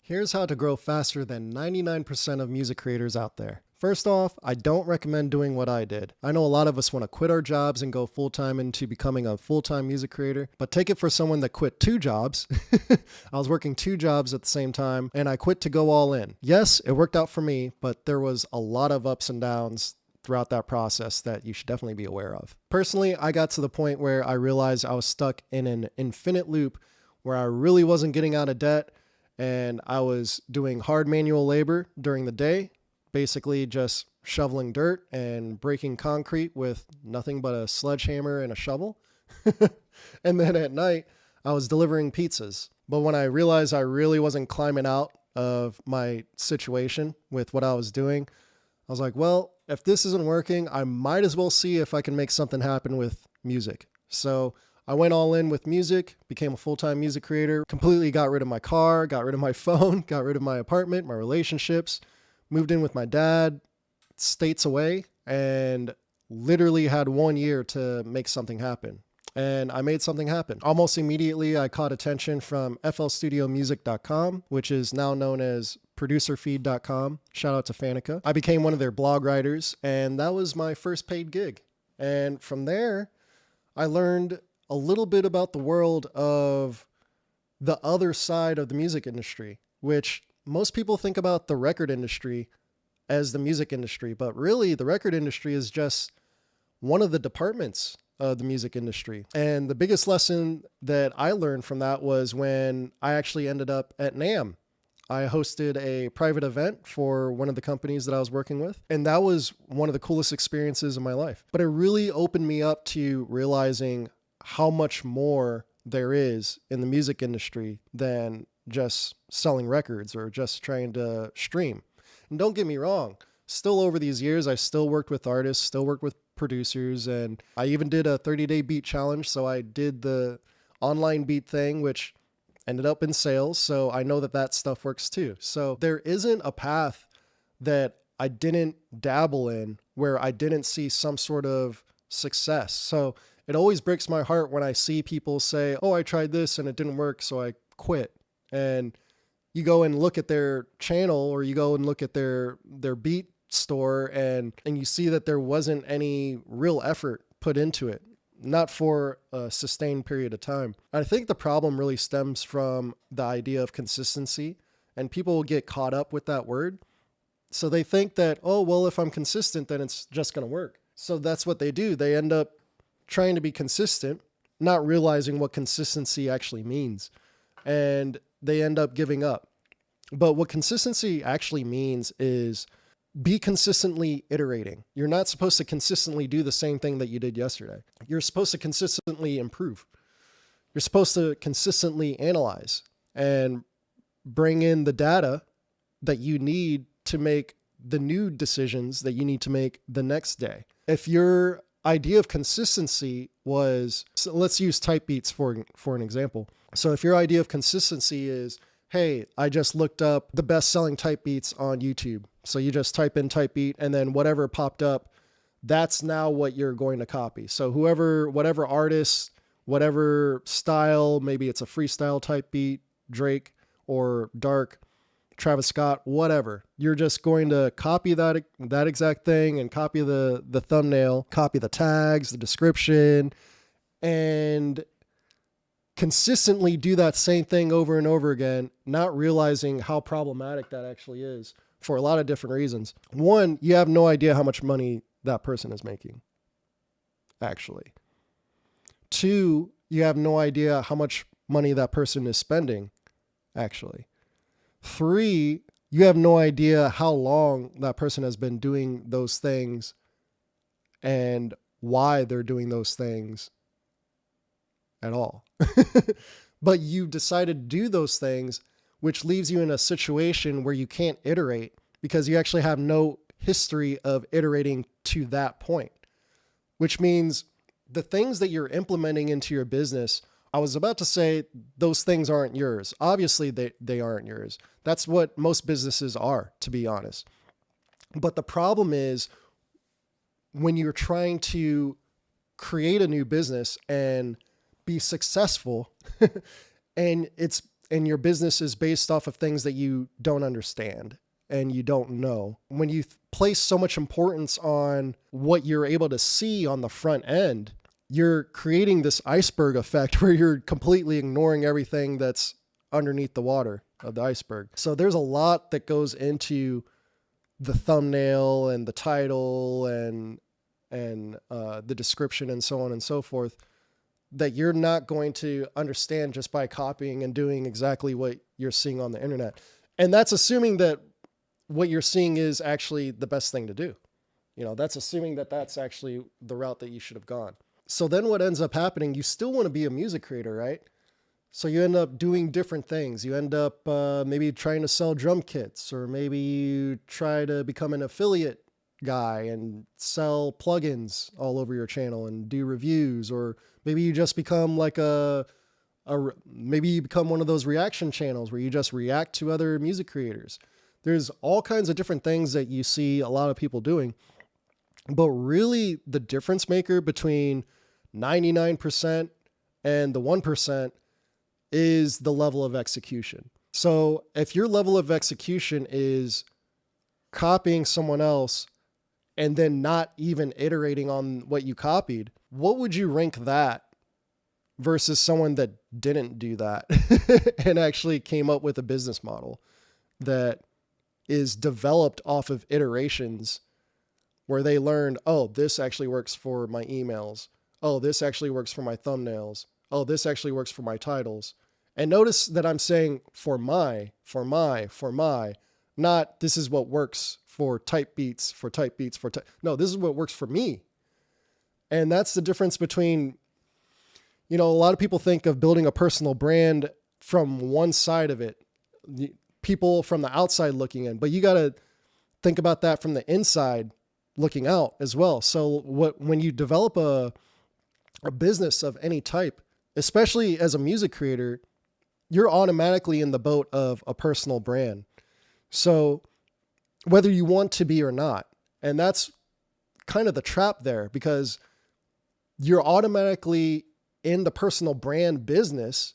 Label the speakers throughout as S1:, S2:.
S1: Here's how to grow faster than 99% of music creators out there. First off, I don't recommend doing what I did. I know a lot of us want to quit our jobs and go full-time into becoming a full-time music creator, but take it for someone that quit two jobs. I was working two jobs at the same time, and I quit to go all in. Yes, it worked out for me, but there was a lot of ups and downs throughout that process that you should definitely be aware of. Personally, I got to the point where I realized I was stuck in an infinite loop where I really wasn't getting out of debt, and I was doing hard manual labor during the day, basically just shoveling dirt and breaking concrete with nothing but a sledgehammer and a shovel. And then at night, I was delivering pizzas. But when I realized I really wasn't climbing out of my situation with what I was doing, I was like, well, if this isn't working, I might as well see if I can make something happen with music. So I went all in with music, became a full-time music creator, completely got rid of my car, got rid of my phone, got rid of my apartment, my relationships, moved in with my dad, states away, and literally had 1 year to make something happen. And I made something happen. Almost immediately, I caught attention from flstudiomusic.com, which is now known as producerfeed.com. Shout out to Fanica. I became one of their blog writers, and that was my first paid gig. And from there, I learned a little bit about the world of the other side of the music industry, which most people think about the record industry as the music industry, but really the record industry is just one of the departments of the music industry. And the biggest lesson that I learned from that was when I actually ended up at NAMM. I hosted a private event for one of the companies that I was working with, and that was one of the coolest experiences of my life. But it really opened me up to realizing how much more there is in the music industry than just selling records or just trying to stream. And don't get me wrong, still over these years, I still worked with artists, still worked with producers, and I even did a 30-day beat challenge. So I did the online beat thing, which ended up in sales. So I know that that stuff works too. So there isn't a path that I didn't dabble in where I didn't see some sort of success. So it always breaks my heart when I see people say, oh, I tried this and it didn't work, so I quit. And you go and look at their channel or you go and look at their beat store and you see that there wasn't any real effort put into it, not for a sustained period of time. I think the problem really stems from the idea of consistency, and people will get caught up with that word. So they think that, oh, well, if I'm consistent, then it's just going to work. So that's what they do. They end up trying to be consistent, not realizing what consistency actually means. And they end up giving up. But what consistency actually means is be consistently iterating. You're not supposed to consistently do the same thing that you did yesterday. You're supposed to consistently improve. You're supposed to consistently analyze and bring in the data that you need to make the new decisions that you need to make the next day. If your idea of consistency was, so let's use type beats for an example. So if your idea of consistency is, hey, I just looked up the best selling type beats on YouTube. So you just type in type beat and then whatever popped up, that's now what you're going to copy. So whatever artist, whatever style, maybe it's a freestyle type beat, Drake or Dark, Travis Scott, whatever. You're just going to copy that exact thing and copy the thumbnail, copy the tags, the description, and consistently do that same thing over and over again, not realizing how problematic that actually is for a lot of different reasons. One, you have no idea how much money that person is making, actually. Two, you have no idea how much money that person is spending, actually. Three, you have no idea how long that person has been doing those things and why they're doing those things at all. But you decided to do those things, which leaves you in a situation where you can't iterate because you actually have no history of iterating to that point, which means the things that you're implementing into your business, I was about to say those things aren't yours. Obviously, they aren't yours. That's what most businesses are, to be honest. But the problem is when you're trying to create a new business and be successful and it's and your business is based off of things that you don't understand and you don't know. When you place so much importance on what you're able to see on the front end, you're creating this iceberg effect where you're completely ignoring everything that's underneath the water of the iceberg. So there's a lot that goes into the thumbnail and the title and the description and so on and so forth that you're not going to understand just by copying and doing exactly what you're seeing on the internet. And that's assuming that what you're seeing is actually the best thing to do. You know, that's assuming that that's actually the route that you should have gone. So then what ends up happening, you still want to be a music creator, right? So you end up doing different things. You end up maybe trying to sell drum kits, or maybe you try to become an affiliate guy and sell plugins all over your channel and do reviews, or maybe you just become like maybe you become one of those reaction channels where you just react to other music creators. There's all kinds of different things that you see a lot of people doing, but really the difference maker between 99% and the 1% is the level of execution. So if your level of execution is copying someone else and then not even iterating on what you copied, what would you rank that versus someone that didn't do that and actually came up with a business model that is developed off of iterations where they learned, oh, this actually works for my emails. Oh, this actually works for my thumbnails. Oh, this actually works for my titles. And notice that I'm saying for my, not this is what works for type beats, no, this is what works for me. And that's the difference between, you know, a lot of people think of building a personal brand from one side of it, people from the outside looking in, but you got to think about that from the inside looking out as well. So when you develop a business of any type, especially as a music creator, you're automatically in the boat of a personal brand. So whether you want to be or not, and that's kind of the trap there, because you're automatically in the personal brand business,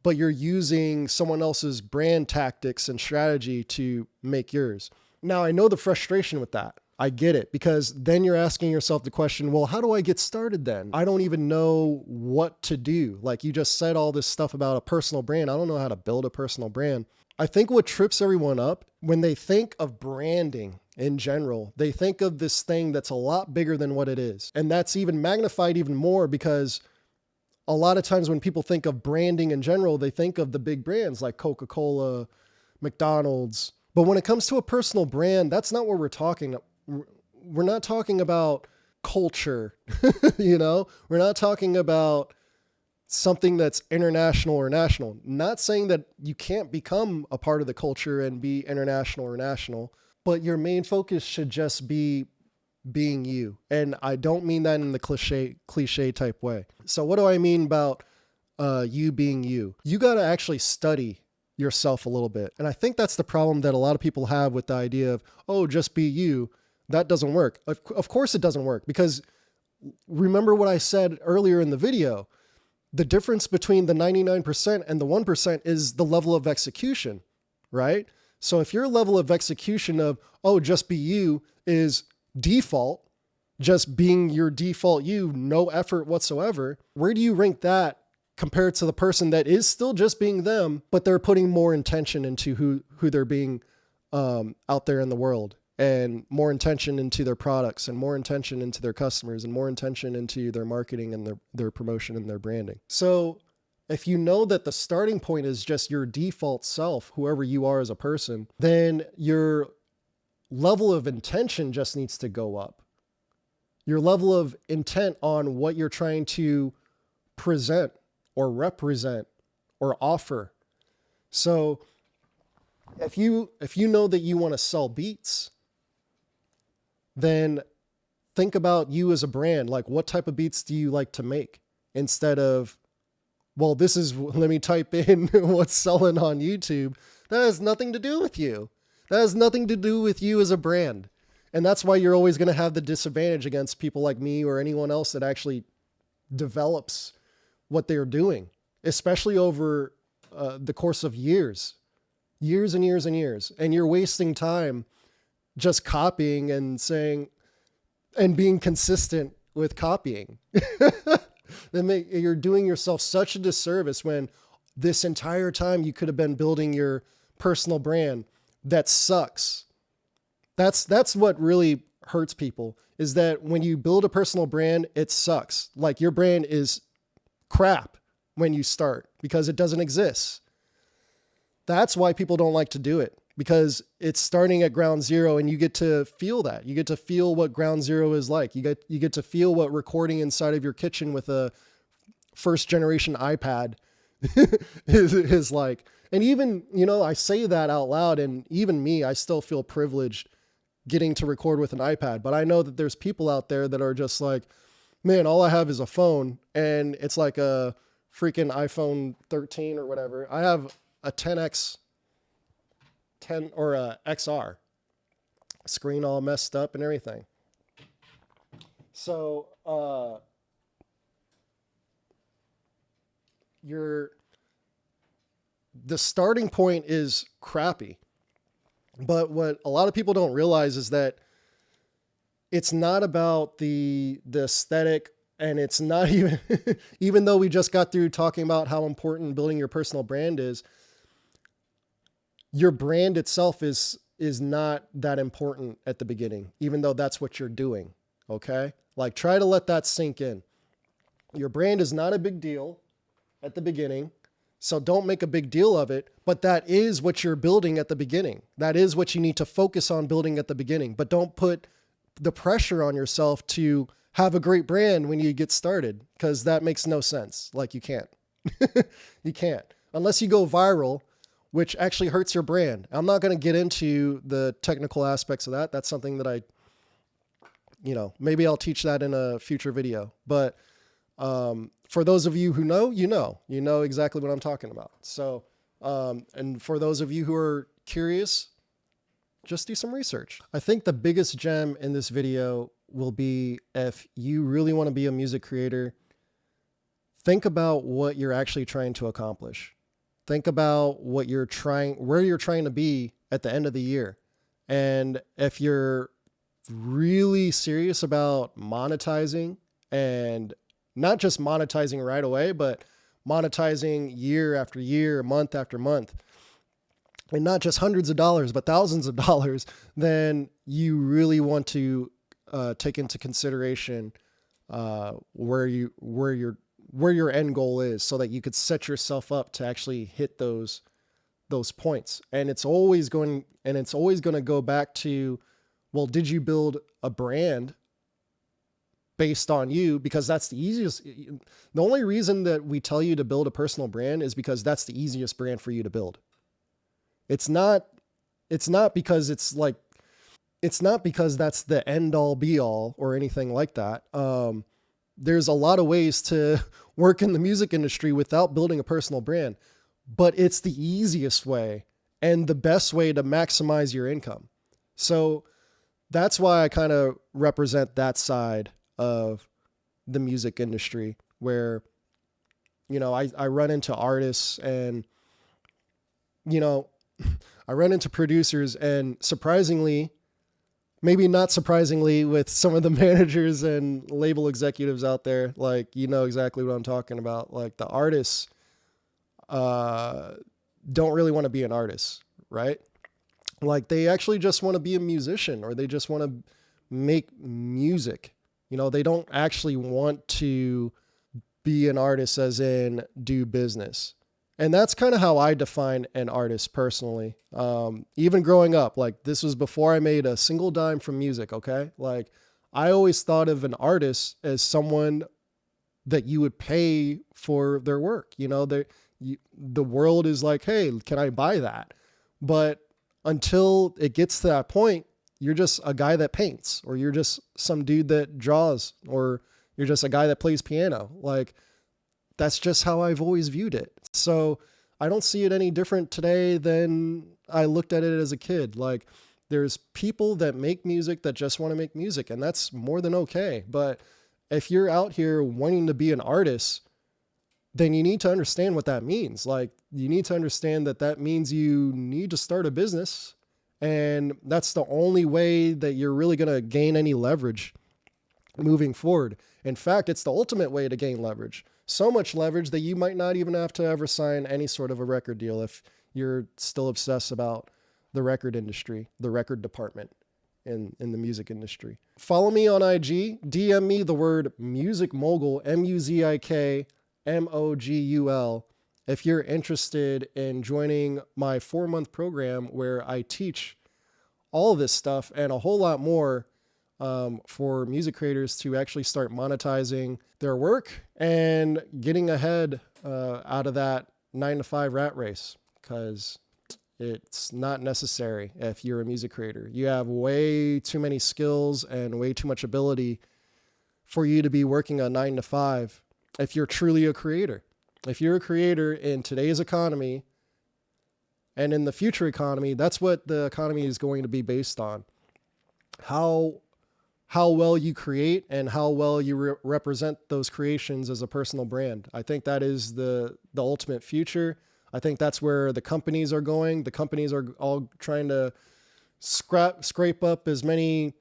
S1: but you're using someone else's brand tactics and strategy to make yours. Now, I know the frustration with that. I get it, because then you're asking yourself the question, well, how do I get started then? I don't even know what to do. Like, you just said all this stuff about a personal brand. I don't know how to build a personal brand. I think what trips everyone up when they think of branding in general, they think of this thing that's a lot bigger than what it is. And that's even magnified even more because a lot of times when people think of branding in general, they think of the big brands like Coca-Cola, McDonald's. But when it comes to a personal brand, that's not what we're talking about. We're not talking about culture, you know, we're not talking about something that's international or national. Not saying that you can't become a part of the culture and be international or national, but your main focus should just be being you. And I don't mean that in the cliche type way. So what do I mean about you being you? You got to actually study yourself a little bit. And I think that's the problem that a lot of people have with the idea of, oh, just be you. That doesn't work. Of course it doesn't work, because remember what I said earlier in the video, the difference between the 99% and the 1% is the level of execution, right? So if your level of execution of, oh, just be you is default, just being your default you, no effort whatsoever, where do you rank that compared to the person that is still just being them, but they're putting more intention into who they're being out there in the world, and more intention into their products, and more intention into their customers, and more intention into their marketing and their promotion and their branding. So if you know that the starting point is just your default self, whoever you are as a person, then your level of intention just needs to go up. Your level of intent on what you're trying to present or represent or offer. So if you know that you want to sell beats, then think about you as a brand. Like, what type of beats do you like to make? Instead of, well, let me type in what's selling on YouTube. That has nothing to do with you. That has nothing to do with you as a brand. And that's why you're always going to have the disadvantage against people like me or anyone else that actually develops what they're doing, especially over the course of years, years and years and years. And you're wasting time just copying and saying, and being consistent with copying. You're doing yourself such a disservice when this entire time you could have been building your personal brand that sucks. That's what really hurts people, is that when you build a personal brand, it sucks. Like, your brand is crap when you start because it doesn't exist. That's why people don't like to do it, because it's starting at ground zero, and you get to feel that. You get to feel what ground zero is like. You get to feel what recording inside of your kitchen with a first generation iPad is like. And even, I say that out loud, and even me, I still feel privileged getting to record with an iPad. But I know that there's people out there that are just like, man, all I have is a phone, and it's like a freaking iPhone 13 or whatever. I have a 10X 10 or a XR, screen all messed up and everything. So the starting point is crappy. But what a lot of people don't realize is that it's not about the aesthetic, and it's not even, even though we just got through talking about how important building your personal brand is, your brand itself is not that important at the beginning, even though that's what you're doing. Okay? Like, try to let that sink in. Your brand is not a big deal at the beginning, so don't make a big deal of it, but that is what you're building at the beginning. That is what you need to focus on building at the beginning, but don't put the pressure on yourself to have a great brand when you get started, because that makes no sense. Like, you can't. You can't. Unless you go viral, which actually hurts your brand. I'm not going to get into the technical aspects of that. That's something that maybe I'll teach that in a future video. But for those of you who know, you know exactly what I'm talking about. So, and for those of you who are curious, just do some research. I think the biggest gem in this video will be, if you really want to be a music creator, think about what you're actually trying to accomplish. Think about where you're trying to be at the end of the year. And if you're really serious about monetizing, and not just monetizing right away, but monetizing year after year, month after month, and not just hundreds of dollars, but thousands of dollars, then you really want to take into consideration where your end goal is, so that you could set yourself up to actually hit those points. And it's always going to go back to, well, did you build a brand based on you? Because that's the easiest. The only reason that we tell you to build a personal brand is because that's the easiest brand for you to build. It's not because it's not because that's the end all be all or anything like that. There's a lot of ways to work in the music industry without building a personal brand, but it's the easiest way and the best way to maximize your income. So that's why I kind of represent that side of the music industry, where, I run into artists, and, I run into producers, and surprisingly, maybe not surprisingly, with some of the managers and label executives out there, like, exactly what I'm talking about. Like, the artists don't really want to be an artist, right? Like, they actually just want to be a musician, or they just want to make music. They don't actually want to be an artist, as in do business. And that's kind of how I define an artist personally. Even growing up, like, this was before I made a single dime from music. Okay. Like, I always thought of an artist as someone that you would pay for their work. The world is like, hey, can I buy that? But until it gets to that point, you're just a guy that paints, or you're just some dude that draws, or you're just a guy that plays piano. Like, that's just how I've always viewed it. So I don't see it any different today than I looked at it as a kid. Like, there's people that make music that just want to make music, and that's more than okay. But if you're out here wanting to be an artist, then you need to understand what that means. Like, you need to understand that that means you need to start a business. And that's the only way that you're really going to gain any leverage moving forward. In fact, it's the ultimate way to gain leverage. So much leverage that you might not even have to ever sign any sort of a record deal if you're still obsessed about the record industry, the record department in the music industry. Follow me on IG, DM me the word Muzik Mogul, MUZIKMOGUL, if you're interested in joining my 4-month program where I teach all of this stuff and a whole lot more for music creators to actually start monetizing their work and getting ahead out of that 9-to-5 rat race, because it's not necessary if you're a music creator. You have way too many skills and way too much ability for you to be working a 9-to-5 if you're truly a creator. If you're a creator in today's economy and in the future economy, that's what the economy is going to be based on. How well you create and how well you represent those creations as a personal brand. I think that is the ultimate future. I think that's where the companies are going. The companies are all trying to scrape up as many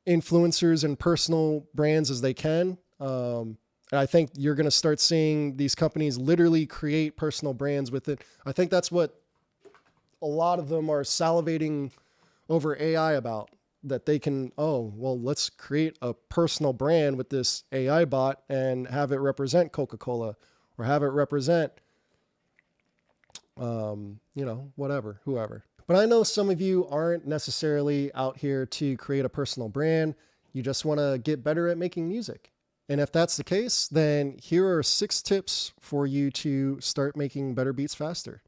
S1: influencers and personal brands as they can. And I think you're going to start seeing these companies literally create personal brands with it. I think that's what a lot of them are salivating over AI about, that they can, let's create a personal brand with this AI bot and have it represent Coca-Cola or have it represent whoever. But I know some of you aren't necessarily out here to create a personal brand. You just want to get better at making music. And if that's the case, then here are 6 tips for you to start making better beats faster.